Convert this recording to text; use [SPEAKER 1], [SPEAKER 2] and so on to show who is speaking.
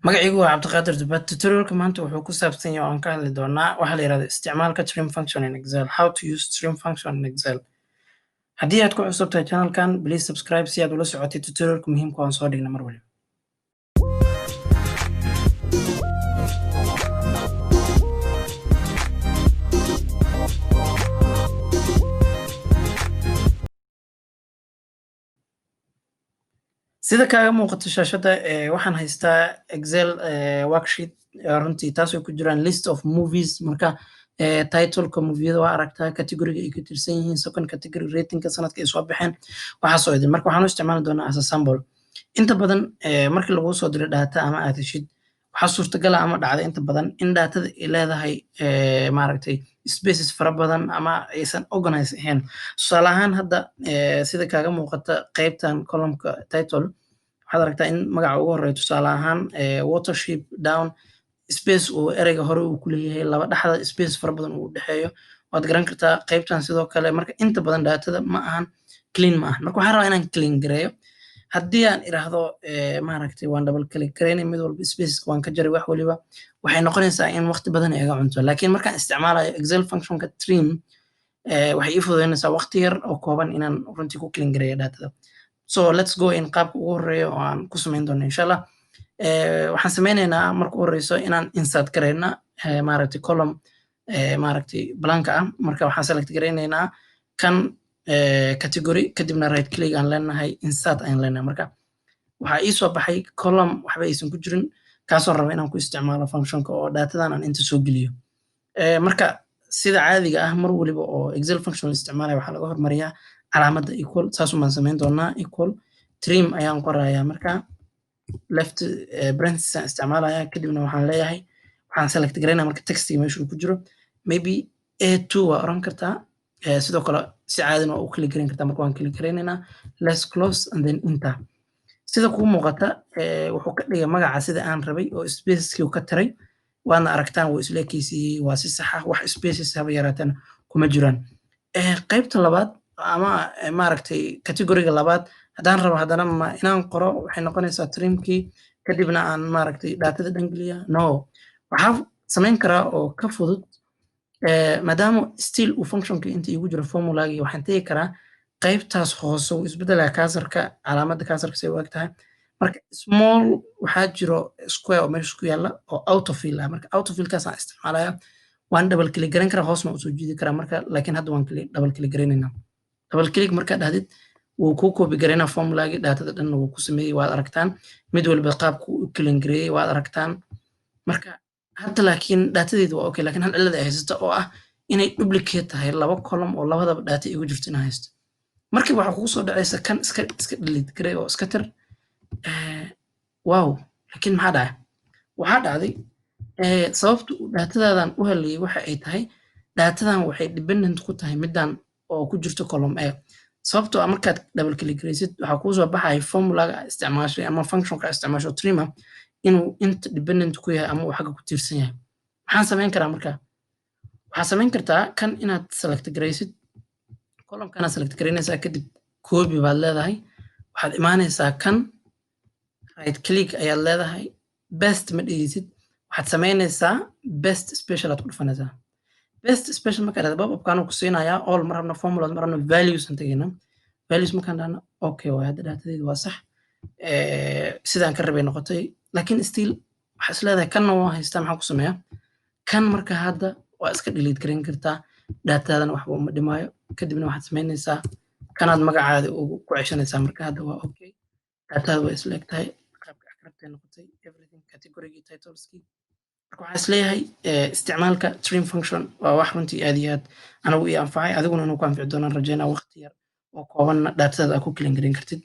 [SPEAKER 1] magacaygu waa Cabdiqaadir Dubaad. Tutorialka maanta wuxuu ku saabsan yahay oo aan ka hadli doonaa waxa la yiraahdo isticmaalka trim function in Excel. How to use trim function in Excel. Haddii aad ku cusub tahay channelkan, please subscribe si aad ula socotid tutorialka muhiimka oo aan soo dhigna mar waliba. sida kaaga muuqato shaashada waxaan haystaa Excel worksheet runtii taasoo ku jiraan list of movies marka title-ka movie-da waa aragtaa category-ga ay ka tirsan yihiin second category rating-ka sanadka ay soo baxeen waxa soo idin marka waxaan u isticmaali doonaa as a sample inta badan markii lagu soo diro data ama aad heshid waxa suurtagal ama dhacda inta badan in datada ay leedahay maaragtay spaces fara badan ama aysan organize ahayn tusaale ahaan hadda sida kaaga muuqata qaybtan column-ka title waxaad aragtaa in magaca ugu horeeyo tusaale ahaan watership down space uu ereyga hore uu ku leeyahay laba dhaxda space fara badan uu dhexeeyo waad garan kartaa qaybtan sidoo kale marka inta badan datada ma ahan clean ma ahan marka waxaan rabaa inaan clean gareeyo haddii aan iraahdo maaragtay waan double click gareynay mid walba spaces waan ka jaray wax waliba waxay noqonaysaa in waqti badan ay iga cunto laakiin markaan isticmaalayo Excel function-ka trim waxay ii fududeynaysaa waqti yar oo kooban inaan runtii ku clean gareeyo datada so let's go in qaabka ugu horeeyo oo aan ku samayn doono insha Allah waxaan sameynaynaa marka ugu horeyso inaan insert gareyna maaragtay column maaragtay blank ah marka waxaan select gareynaynaa kan category kadibna right click aan leenahay insert aan leenahay marka waxa ii soo baxay column waxba aysan ku jirin kaasoo raba inaan ku isticmaalo function-ka oo datadan aan inta soo geliyo marka sida caadiga ah mar waliba oo Excel function la isticmaalayo waxaa laga hormariyaa calaamadda equal saasoo maan samayn doonaa equal trim ayaan qorayaa marka left parenthesis aan isticmaalayaa kadibna waxaan leeyahay waxaan select gareynaa marka textiga meesha ku jiro maybe A2 waa oran kartaa sidoo kale si caadi ah u click gareyn kartaa marka waan click gareynaynaa let's close and then enter sida ku muuqata wuxuu ka dhigay magaca sida aan rabay oo spaces-kii ka taray waana aragtaan waa isla keysiyay waa si sax ah wax spaces haba yaraatan kuma jiraan qaybta labaad ama maaragtay category-ga labaad haddaan rabo haddana inaan qoro waxay noqonaysaa trimkii kadibna aan maaragtay datada dhangeliya no waxaan samayn karaa oo ka fudud maadaama still uu function-ka inta igu jiro formula-gii waxaan tegi karaa qaybtaas hoose uu isbedelaya kaasarka calaamadda kaasarka say u eg tahay marka small waxaa jiro square oo meesha ku yaala oo autofill ah marka autofill-kaas aan isticmaalaya waan double click gareyn karaa hoosna u soo jiidi karaa marka laakiin hadda waan double click gareynaynaa double click markaa dhahdid wuu ku copy gareynaa formula-gii datada dhanna wuu ku sameeyey waad aragtaan mid walba qaabku u clean gareeyey waad aragtaan marka hadda laakiin datadeedu waa okay laakiin hal cilad ay haysato oo ah inay duplicate tahay laba column oo labadaba data igu jirto inaan haysto markii waxa kugu soo dhacaysa kan iska delete garey oo iska tir wow laakiin maxaa dhacay waxaa dhacday sababtu datadadan u helay waxa ay tahay datadan waxay dependent ku tahay midaan oo ku jirto column A sababtoo ah markaad double click gareysid waxa kuu soo baxay formula-ga isticmaashay ama function-ka isticmaasho trimmer inuu inta dependent ku yahay ama uu xagga ku tiirsan yahay maxaan samayn karaa marka waxaad samayn kartaa kan inaad select gareysid column-kana select gareynaysaa kadib copy baad leedahay waxaad imaanaysaa kan right click ayaad leedahay best ma dhigaysid waxaad samaynaysaa best special aad ku dhufanaysaa best special markaad aad pop-upkaan ku siinayaa all mar rabna formulas mar rabna values aan tagaynaa values markaan dhahna okay waa hadda datadeedu waa sax sidaan ka rabay noqotay laakiin still waxaa is leedahay kanna waa haystaa maxaan ku sameeyaa kan marka hadda waa iska delete gareyn kartaa datadana waxba uma dhimaayo kadibna waxaad samaynaysaa kanaad magacaada ugu ku ceshanaysaa marka hadda waa okay datada waa isla eg tahay qaabka akarabtay noqotay everything category-gii titles-kii marka waxaan isleeyahay isticmaalka trim function waa wax runtii aad iyo aad anigu ii anfacay adiguna inuu ku anfici doonaan rajeynaa waqti yar oo koobanna datada aad ku clean gareyn kartid